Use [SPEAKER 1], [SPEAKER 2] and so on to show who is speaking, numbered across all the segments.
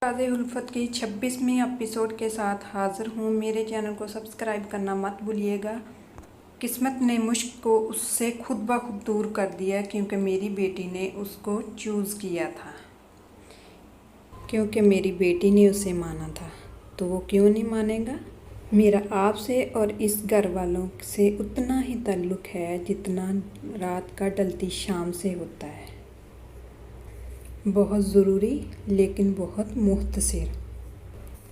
[SPEAKER 1] ताज़े उल्फत की 26वीं एपिसोड के साथ हाज़िर हूँ। मेरे चैनल को सब्सक्राइब करना मत भूलिएगा। किस्मत ने मुश्क को उससे खुद ब खुद दूर कर दिया क्योंकि मेरी बेटी ने उसको चूज़ किया था, क्योंकि मेरी बेटी ने उसे माना था। तो वो क्यों नहीं मानेगा। मेरा आपसे और इस घर वालों से उतना ही ताल्लुक़ है जितना रात का ढलती शाम से होता है। बहुत ज़रूरी लेकिन बहुत मुख्तसर।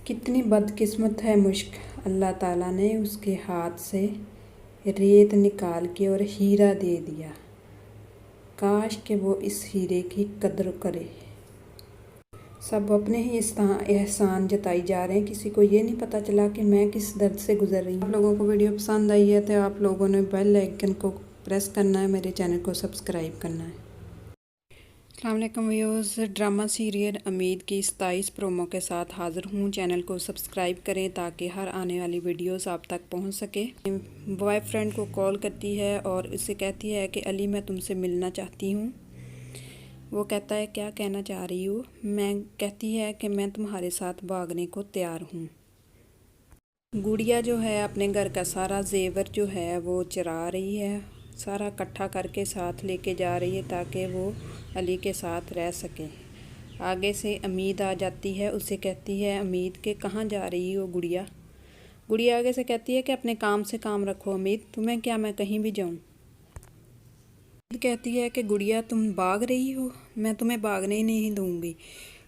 [SPEAKER 1] कितनी बदकिस्मत है मुश्क, अल्लाह ताला ने उसके हाथ से रेत निकाल के और हीरा दे दिया। काश कि वो इस हीरे की कदर करे। सब अपने ही एहसान जताई जा रहे हैं, किसी को ये नहीं पता चला कि मैं किस दर्द से गुजर रही हूँ। आप लोगों को वीडियो पसंद आई है तो आप लोगों ने बेल आइकन को प्रेस करना है, मेरे चैनल को सब्सक्राइब करना है। अस्सलाम वालेकुम व्यूअर्स, ड्रामा सीरियल उम्मीद की 27 प्रोमो के साथ हाज़िर हूँ। चैनल को सब्सक्राइब करें ताकि हर आने वाली वीडियोस आप तक पहुँच सके। बॉयफ्रेंड को कॉल करती है और उससे कहती है कि अली मैं तुमसे मिलना चाहती हूँ। वो कहता है क्या कहना चाह रही हो। मैं कहती है कि मैं तुम्हारे साथ भागने को तैयार हूँ। गुड़िया जो है अपने घर का सारा जेवर जो है वो चरा रही है, सारा इकट्ठा करके साथ लेके जा रही है ताकि वो अली के साथ रह सके। आगे से उम्मीद आ जाती है, उसे कहती है उम्मीद के कहाँ जा रही हो गुड़िया। गुड़िया आगे से कहती है कि अपने काम से काम रखो उम्मीद, तुम्हें क्या मैं कहीं भी जाऊँ। उम्मीद कहती है कि गुड़िया तुम भाग रही हो, मैं तुम्हें भागने ही नहीं दूँगी।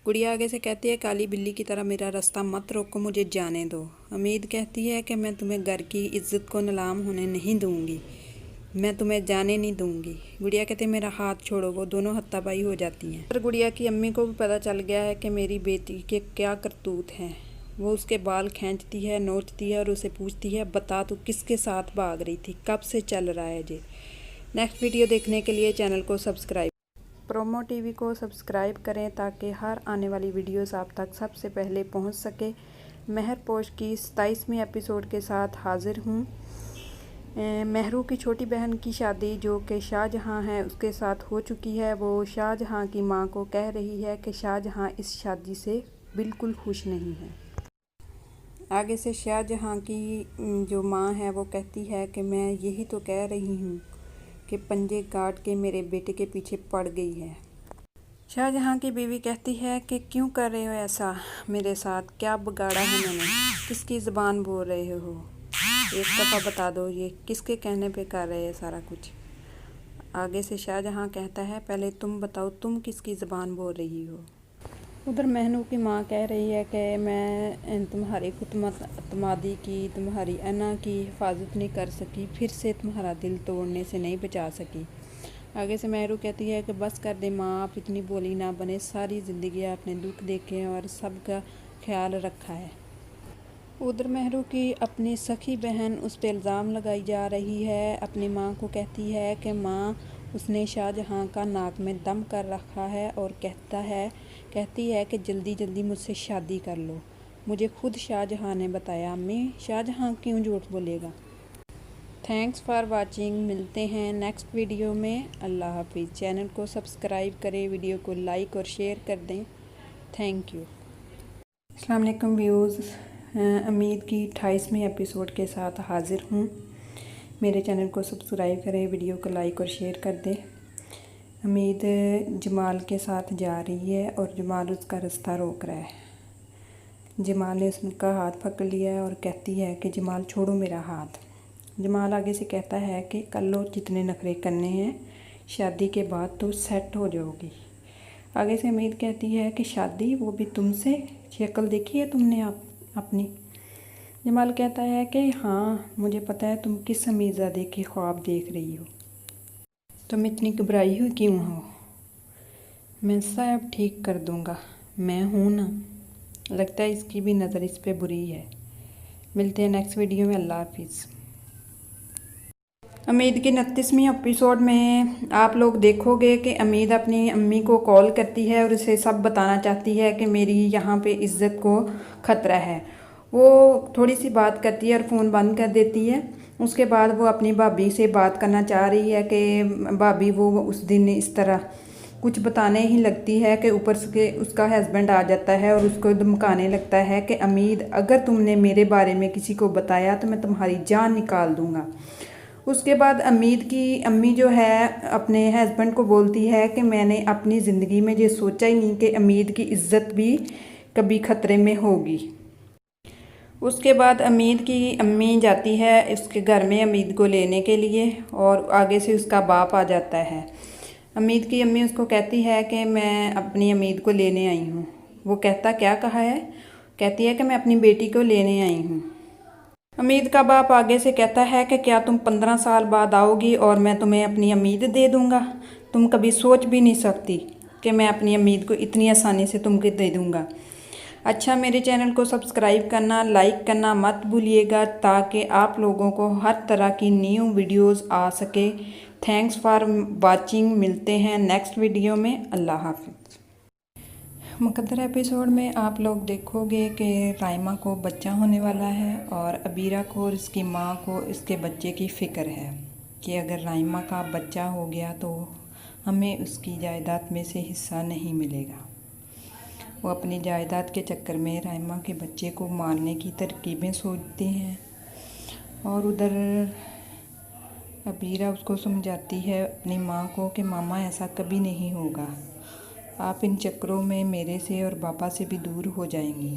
[SPEAKER 1] गुड़िया आगे से कहती है काली बिल्ली की तरह मेरा रास्ता मत रोको, मुझे जाने दो। उम्मीद कहती है कि मैं तुम्हें घर की इज्जत को नीलाम होने नहीं दूँगी, मैं तुम्हें जाने नहीं दूँगी। गुड़िया कहती है मेरा हाथ छोड़ो। वो दोनों हत्तापाई हो जाती हैं। पर गुड़िया की अम्मी को भी पता चल गया है कि मेरी बेटी के क्या करतूत हैं। वो उसके बाल खींचती है, नोचती है और उसे पूछती है बता तू किसके साथ भाग रही थी, कब से चल रहा है जे। नेक्स्ट वीडियो देखने के लिए चैनल को सब्सक्राइब, प्रोमो टीवी को सब्सक्राइब करें ताकि हर आने वाली वीडियोस आप तक सबसे पहले पहुंच सके। मेहरपोश की 27वीं एपिसोड के साथ हाजिर हूं। महरू की छोटी बहन की शादी जो कि शाहजहां है उसके साथ हो चुकी है। वो शाहजहां की मां को कह रही है कि शाहजहां इस शादी से बिल्कुल खुश नहीं है। आगे से शाहजहां की जो मां है वो कहती है कि मैं यही तो कह रही हूँ कि पंजे काट के मेरे बेटे के पीछे पड़ गई है। शाहजहां की बीवी कहती है कि क्यों कर रहे हो ऐसा मेरे साथ, क्या बिगाड़ा है मैंने, किसकी ज़बान बोल रहे हो, एक दफ़ा बता दो ये किसके कहने पे कर रहे हैं सारा कुछ। आगे से शाहजहां कहता है पहले तुम बताओ तुम किसकी ज़बान बोल रही हो। उधर महनू की माँ कह रही है कि मैं तुम्हारी खुतमादी की, तुम्हारी अना की हिफाजत नहीं कर सकी, फिर से तुम्हारा दिल तोड़ने से नहीं बचा सकी। आगे से महरू कहती है कि बस कर दे माँ, आप इतनी बोली ना बने, सारी ज़िंदगी आपने दुख देखे और सबका ख्याल रखा है। उधर महरू की अपनी सखी बहन उस पर इल्ज़ाम लगाई जा रही है। अपनी माँ को कहती है कि माँ उसने शाहजहां का नाक में दम कर रखा है और कहती है कि जल्दी जल्दी मुझसे शादी कर लो। मुझे खुद शाहजहां ने बताया। अम्मी शाहजहां क्यों झूठ बोलेगा। थैंक्स फॉर वाचिंग, मिलते हैं नेक्स्ट वीडियो में। अल्लाह हाफिज़। चैनल को सब्सक्राइब करें, वीडियो को लाइक और शेयर कर दें। Thank you. अस्सलाम वालेकुम व्यूज़, उम्मीद की 28वीं एपिसोड के साथ हाज़िर हूँ। मेरे चैनल को सब्सक्राइब करें, वीडियो को लाइक और शेयर कर दें। उम्मीद जमाल के साथ जा रही है और जमाल उसका रास्ता रोक रहा है। जमाल ने उसका हाथ पकड़ लिया है और कहती है कि जमाल छोड़ो मेरा हाथ। जमाल आगे से कहता है कि कर लो जितने नखरे करने हैं, शादी के बाद तो सेट हो जाओगी। आगे से उम्मीद कहती है कि शादी, वो भी तुमसे, शक्ल देखी है तुमने अपनी। जमाल कहता है कि हाँ मुझे पता है तुम किस अमीज़ादे के ख्वाब देख रही हो, तुम इतनी घबराई हुई क्यों हो, मैं सब ठीक कर दूँगा, मैं हूँ ना। लगता है इसकी भी नज़र इस पे बुरी है। मिलते हैं नेक्स्ट वीडियो में। अल्लाह हाफिज़। उम्मीद की 29वीं एपिसोड में आप लोग देखोगे कि उम्मीद अपनी अम्मी को कॉल करती है और उसे सब बताना चाहती है कि मेरी यहाँ पे इज़्ज़त को ख़तरा है। वो थोड़ी सी बात करती है और फ़ोन बंद कर देती है। उसके बाद वो अपनी भाभी से बात करना चाह रही है कि भाभी वो उस दिन इस तरह कुछ बताने ही लगती है कि ऊपर से उसका हस्बैंड आ जाता है और उसको धमकाने लगता है कि अमीद, अगर तुमने मेरे बारे में किसी को बताया तो मैं तुम्हारी जान निकाल दूँगा। उसके बाद अमीद की अम्मी जो है अपने हस्बैंड को बोलती है कि मैंने अपनी ज़िंदगी में ये सोचा ही नहीं कि अमीद की इज़्ज़त भी कभी ख़तरे में होगी। उसके बाद अमीद की अम्मी जाती है उसके घर में अमीद को लेने के लिए और आगे से उसका बाप आ जाता है। अमीद की अम्मी उसको कहती है कि मैं अपनी अमीद को लेने आई हूँ। वो कहता क्या कहा है? कहती है कि मैं अपनी बेटी को लेने आई हूँ। अमीद का बाप आगे से कहता है कि क्या तुम 15 साल बाद आओगी और मैं तुम्हें अपनी अमीद दे दूँगा? तुम कभी सोच भी नहीं सकती कि मैं अपनी अमीद को इतनी आसानी से तुमको दे दूँगा। अच्छा, मेरे चैनल को सब्सक्राइब करना, लाइक करना मत भूलिएगा ताकि आप लोगों को हर तरह की न्यू वीडियोस आ सके। Thanks for watching. मिलते हैं नेक्स्ट वीडियो में। अल्लाह हाफ़िज़। मुकद्दर एपिसोड में आप लोग देखोगे कि राइमा को बच्चा होने वाला है और अबीरा को और इसकी माँ को इसके बच्चे की फ़िक्र है कि अगर राइमा का बच्चा हो गया तो हमें उसकी जायदाद में से हिस्सा नहीं मिलेगा। वो अपनी जायदाद के चक्कर में राइमा के बच्चे को मारने की तरकीबें सोचती हैं और उधर अबीरा उसको समझाती है अपनी माँ को कि मामा ऐसा कभी नहीं होगा, आप इन चक्करों में मेरे से और पापा से भी दूर हो जाएंगी।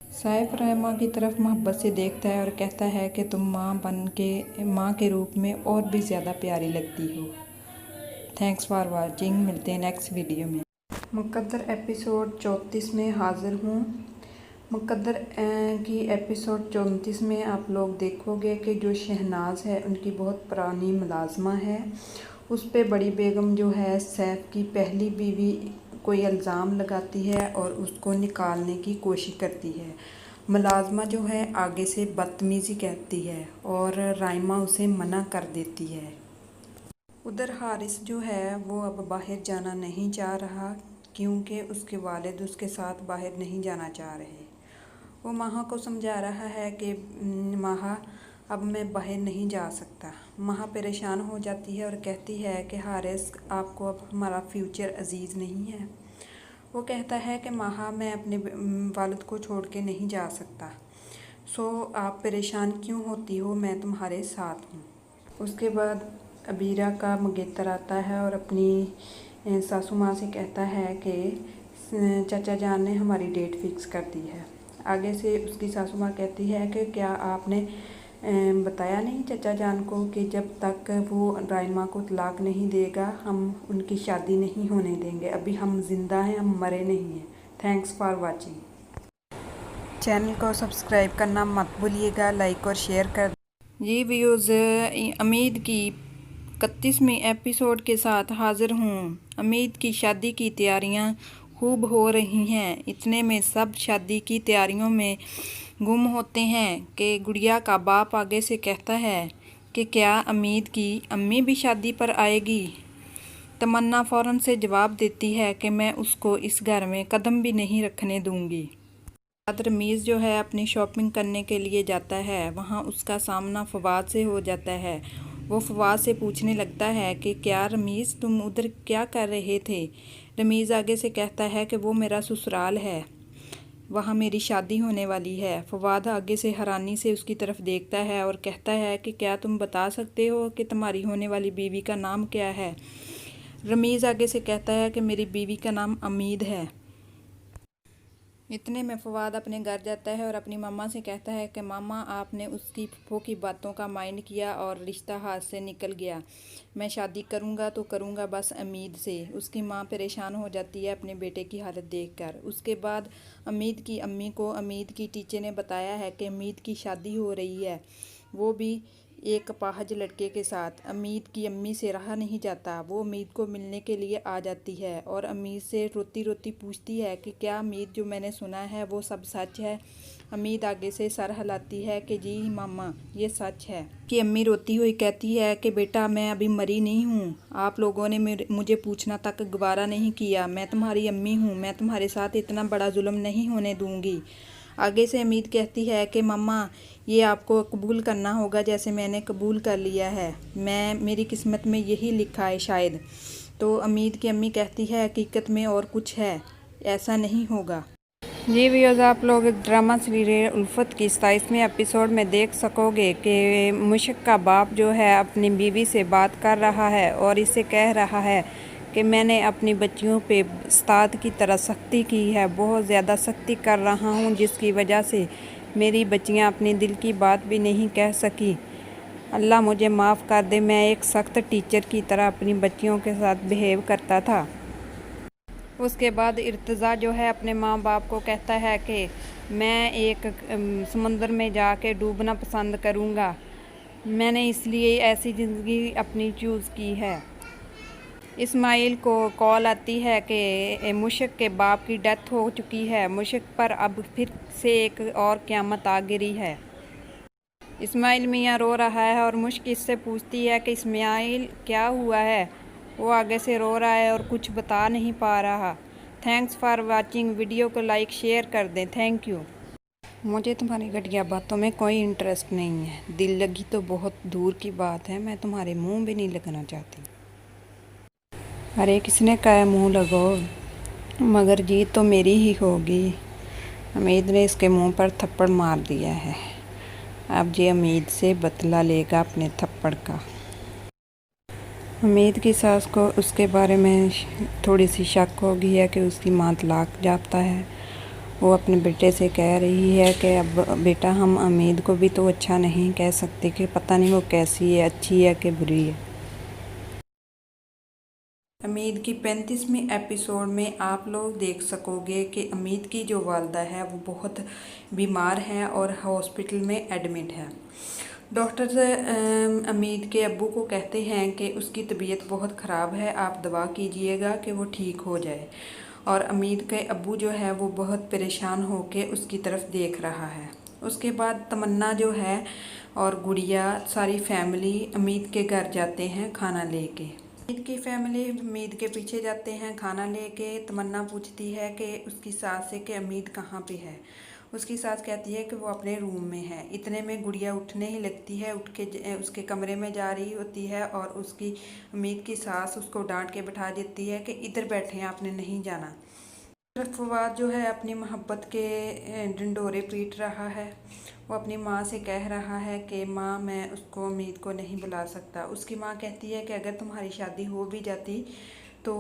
[SPEAKER 1] सैफ राइमा की तरफ मोहब्बत से देखता है और कहता है कि तुम माँ के रूप में और भी ज़्यादा प्यारी लगती हो। Thanks for watching. मिलते हैं नेक्स्ट वीडियो में। मुकद्दर एपिसोड 34 में हाज़िर हूँ। मुकद्दर की एपिसोड 34 में आप लोग देखोगे कि जो शहनाज है उनकी बहुत पुरानी मुलाजमा है। उस पे बड़ी बेगम जो है सैफ की पहली बीवी कोई इल्ज़ाम लगाती है और उसको निकालने की कोशिश करती है। मुलाजमा जो है आगे से बदतमीज़ी कहती है और राइमा उसे मना कर देती है। उधर हारिस जो है वो अब बाहर जाना नहीं चाह रहा क्योंकि उसके वालिद उसके साथ बाहर नहीं जाना चाह रहे। वो माहा को समझा रहा है कि माहा अब मैं बाहर नहीं जा सकता। माहा परेशान हो जाती है और कहती है कि हारिस, आपको अब हमारा फ्यूचर अजीज़ नहीं है। वो कहता है कि माहा, मैं अपने वालिद को छोड़ के नहीं जा सकता, सो आप परेशान क्यों होती हो, मैं तुम्हारे साथ हूँ। उसके बाद अबीरा का मंगेतर आता है और अपनी सासू माँ से कहता है कि चाचा जान ने हमारी डेट फिक्स कर दी है। आगे से उसकी सासू माँ कहती है कि क्या आपने बताया नहीं चाचा जान को कि जब तक वो राइमा को तलाक नहीं देगा हम उनकी शादी नहीं होने देंगे। अभी हम जिंदा हैं, हम मरे नहीं हैं। Thanks for watching. चैनल को सब्सक्राइब करना मत भूलिएगा, लाइक और शेयर कर। ये वीडियोज़ अमीद की 31वें एपिसोड के साथ हाज़िर हूँ। अमीद की शादी की तैयारियाँ खूब हो रही हैं। इतने में सब शादी की तैयारियों में गुम होते हैं कि गुड़िया का बाप आगे से कहता है कि क्या अमीद की अम्मी भी शादी पर आएगी। तमन्ना फ़ौरन से जवाब देती है कि मैं उसको इस घर में कदम भी नहीं रखने दूंगी। रमीज़ जो है अपनी शॉपिंग करने के लिए जाता है। वहाँ उसका सामना फवाद से हो जाता है। वो फवाद से पूछने लगता है कि क्या रमीज़, तुम उधर क्या कर रहे थे। रमीज़ आगे से कहता है कि वो मेरा ससुराल है, वहाँ मेरी शादी होने वाली है। फवाद आगे से हैरानी से उसकी तरफ देखता है और कहता है कि क्या तुम बता सकते हो कि तुम्हारी होने वाली बीवी का नाम क्या है। रमीज़ आगे से कहता है कि मेरी बीवी का नाम अमीद है। इतने में फवाद अपने घर जाता है और अपनी मम्मा से कहता है कि मामा, आपने उसकी फूफो की बातों का माइंड किया और रिश्ता हाथ से निकल गया। मैं शादी करूँगा तो करूँगा बस अमीद से। उसकी माँ परेशान हो जाती है अपने बेटे की हालत देखकर। उसके बाद अमीद की अम्मी को अमीद की टीचर ने बताया है कि अमीद की शादी हो रही है, वो भी एक अपाहज लड़के के साथ। अमीद की अम्मी से रहा नहीं जाता। वो अमीद को मिलने के लिए आ जाती है और अमीद से रोती रोती पूछती है कि क्या अमीद, जो मैंने सुना है वो सब सच है। अमीद आगे से सर हिलाती है कि जी मामा, ये सच है। कि अम्मी रोती हुई कहती है कि बेटा, मैं अभी मरी नहीं हूँ, आप लोगों ने मुझे पूछना तक गवारा नहीं किया। मैं तुम्हारी अम्मी हूँ, मैं तुम्हारे साथ इतना बड़ा जुल्म नहीं होने दूँगी। आगे से अमीद कहती है कि मम्मा, ये आपको कबूल करना होगा जैसे मैंने कबूल कर लिया है। मेरी किस्मत में यही लिखा है शायद। तो अमीद की अम्मी कहती है हकीकत में और कुछ है, ऐसा नहीं होगा। ये वीडियोज़ आप लोग ड्रामा सीरियल उल्फत की 27वें एपिसोड में देख सकोगे कि मुश्क का बाप जो है अपनी बीवी से बात कर रहा है और इसे कह रहा है कि मैंने अपनी बच्चियों पे उस्ताद की तरह सख्ती की है, बहुत ज़्यादा सख्ती कर रहा हूँ, जिसकी वजह से मेरी बच्चियाँ अपनी दिल की बात भी नहीं कह सकी। अल्लाह मुझे माफ़ कर दे, मैं एक सख्त टीचर की तरह अपनी बच्चियों के साथ बिहेव करता था। उसके बाद इर्तज़ा जो है अपने माँ बाप को कहता है कि मैं एक समंदर में जाके डूबना पसंद करूँगा, मैंने इसलिए ऐसी ज़िंदगी अपनी चूज़ की है। इस्माइल को कॉल आती है कि मुश्क के बाप की डेथ हो चुकी है, मुश्क पर अब फिर से एक और क़यामत आ गिरी है। इस्माइल मियाँ रो रहा है और मुश्क इससे पूछती है कि इस्माइल क्या हुआ है। वो आगे से रो रहा है और कुछ बता नहीं पा रहा। थैंक्स फॉर वाचिंग, वीडियो को लाइक शेयर कर दें, थैंक यू। मुझे तुम्हारी घटिया बातों में कोई इंटरेस्ट नहीं है, दिल लगी तो बहुत दूर की बात है, मैं तुम्हारे मुंह भी नहीं लगना चाहती। अरे किसने कहा मुंह लगाओ, मगर जीत तो मेरी ही होगी। अमीद ने इसके मुंह पर थप्पड़ मार दिया है, अब ये अमीद से बदला लेगा अपने थप्पड़ का। अमीद की सास को उसके बारे में थोड़ी सी शक हो गई है कि उसकी माँ तलाक याफ्ता है। वो अपने बेटे से कह रही है कि अब बेटा हम अमीद को भी तो अच्छा नहीं कह सकते कि पता नहीं वो कैसी है, अच्छी है कि बुरी है। अमीद की 35वें एपिसोड में आप लोग देख सकोगे कि अमीद की जो वालदा है वो बहुत बीमार है और हॉस्पिटल में एडमिट है। डॉक्टर अमीद के अब्बू को कहते हैं कि उसकी तबीयत बहुत ख़राब है, आप दवा कीजिएगा कि वो ठीक हो जाए। और अमीद के अब्बू जो है वो बहुत परेशान होके उसकी तरफ देख रहा है। उसके बाद तमन्ना जो है और गुड़िया सारी फैमिली अमीद के घर जाते हैं खाना लेके। अमीद की फैमिली अमीद के पीछे जाते हैं खाना लेके। तमन्ना पूछती है कि उसकी सास से कि अमीद कहाँ पे है। उसकी सास कहती है कि वो अपने रूम में है। इतने में गुड़िया उठने ही लगती है, उठ के उसके कमरे में जा रही होती है और उसकी अमीद की सास उसको डांट के बैठा देती है कि इधर बैठे हैं, आपने नहीं जाना। फवाद जो है अपनी मोहब्बत के ढिंढोरे पीट रहा है। वो अपनी माँ से कह रहा है कि माँ मैं उसको अमीद को नहीं बुला सकता। उसकी माँ कहती है कि अगर तुम्हारी शादी हो भी जाती तो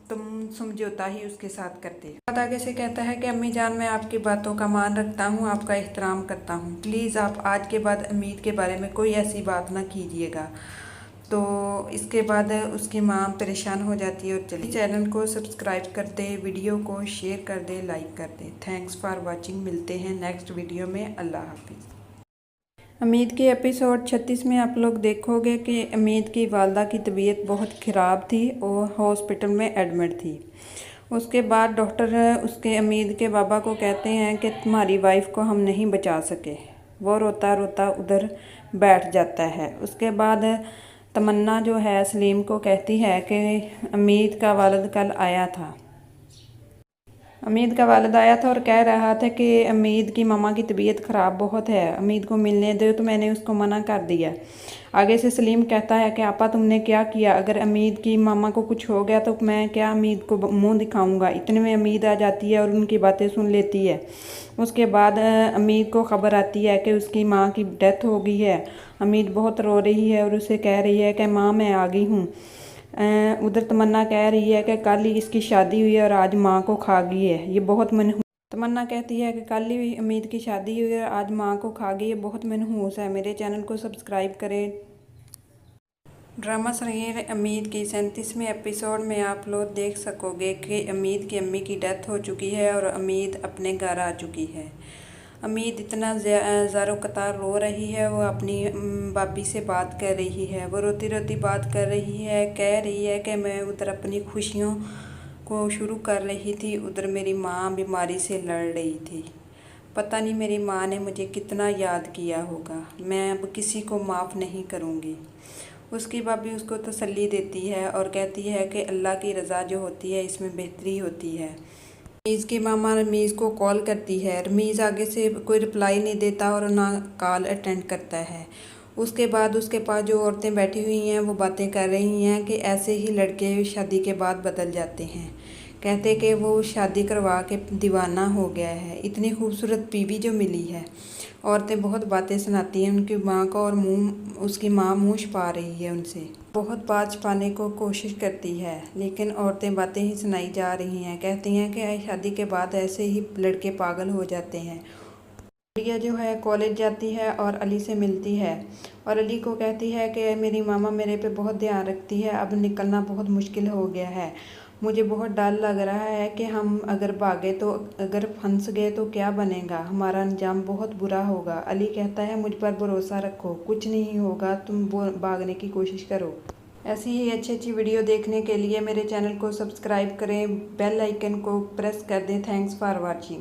[SPEAKER 1] तुम समझौता ही उसके साथ करते। फवाद आगे से कहता है कि अम्मी जान मैं आपकी बातों का मान रखता हूँ, आपका एहतराम करता हूँ, प्लीज़ आप आज के बाद अमीद के बारे में कोई ऐसी बात ना कीजिएगा। तो इसके बाद उसकी माँ परेशान हो जाती है और चली। चैनल को सब्सक्राइब कर दे, वीडियो को शेयर कर दे, लाइक कर दे। थैंक्स फॉर वाचिंग, मिलते हैं नेक्स्ट वीडियो में। अल्लाह हाफिज़। अमीद के एपिसोड 36 में आप लोग देखोगे कि अमीद की वालदा की तबीयत बहुत ख़राब थी और हॉस्पिटल में एडमिट थी। उसके बाद डॉक्टर उसके अमीद के बाबा को कहते हैं कि तुम्हारी वाइफ को हम नहीं बचा सके। वो रोता रोता उधर बैठ जाता है। उसके बाद तमन्ना जो है सलीम को कहती है कि अमीद का वालिद कल आया था। अमीद का वालिद आया था और कह रहा था कि अमीद की मामा की तबीयत ख़राब बहुत है, अमीद को मिलने दो, तो मैंने उसको मना कर दिया। आगे से सलीम कहता है कि आपा तुमने क्या किया, अगर अमीद की मामा को कुछ हो गया तो मैं क्या अमीद को मुंह दिखाऊंगा। इतने में अमीद आ जाती है और उनकी बातें सुन लेती है। उसके बाद अमीद को ख़बर आती है कि उसकी माँ की डेथ हो गई है। अमीद बहुत रो रही है और उसे कह रही है कि माँ मैं आ गई हूँ। उधर तमन्ना कह रही है कि कल ही इसकी शादी हुई है और आज माँ को खा गई है, ये बहुत मनहूस। तमन्ना कहती है कि कल ही अमीद की शादी हुई है और आज माँ को खा गई है, बहुत मनहूस है। मेरे चैनल को सब्सक्राइब करें। ड्रामा सीरियल अमीद की 37वें एपिसोड में आप लोग देख सकोगे कि अमीद की अम्मी की डेथ हो चुकी है और अमीद अपने घर आ चुकी है। अमीद इतना ज़ारो कतार रो रही है, वो अपनी भाभी से बात कर रही है। वो रोती रोती बात कर रही है, कह रही है कि मैं उधर अपनी खुशियों को शुरू कर रही थी, उधर मेरी माँ बीमारी से लड़ रही थी। पता नहीं मेरी माँ ने मुझे कितना याद किया होगा, मैं अब किसी को माफ़ नहीं करूँगी। उसकी भाभी उसको तसल्ली देती है और कहती है कि अल्लाह की रज़ा जो होती है इसमें बेहतरी होती है। रमीज़ की मामा रमीज़ को कॉल करती है। रमीज़ आगे से कोई रिप्लाई नहीं देता और ना कॉल अटेंड करता है। उसके बाद उसके पास जो औरतें बैठी हुई हैं वो बातें कर रही हैं कि ऐसे ही लड़के शादी के बाद बदल जाते हैं। कहते कि वो शादी करवा के दीवाना हो गया है, इतनी खूबसूरत बीवी जो मिली है। औरतें बहुत बातें सुनाती हैं उनकी माँ को, और उसकी माँ मुँह छुपा रही है उनसे, बहुत बात छुपाने को कोशिश करती है, लेकिन औरतें बातें ही सुनाई जा रही हैं। कहती हैं कि शादी के बाद ऐसे ही लड़के पागल हो जाते हैं। रिया जो है कॉलेज जाती है और अली से मिलती है, और अली को कहती है कि मेरी मामा मेरे पे बहुत ध्यान रखती है, अब निकलना बहुत मुश्किल हो गया है, मुझे बहुत डर लग रहा है कि हम अगर भागे तो, अगर फंस गए तो क्या बनेगा, हमारा अंजाम बहुत बुरा होगा। अली कहता है मुझ पर भरोसा रखो, कुछ नहीं होगा, तुम भागने की कोशिश करो। ऐसी ही अच्छी अच्छी वीडियो देखने के लिए मेरे चैनल को सब्सक्राइब करें, बेल आइकन को प्रेस कर दें। Thanks for watching.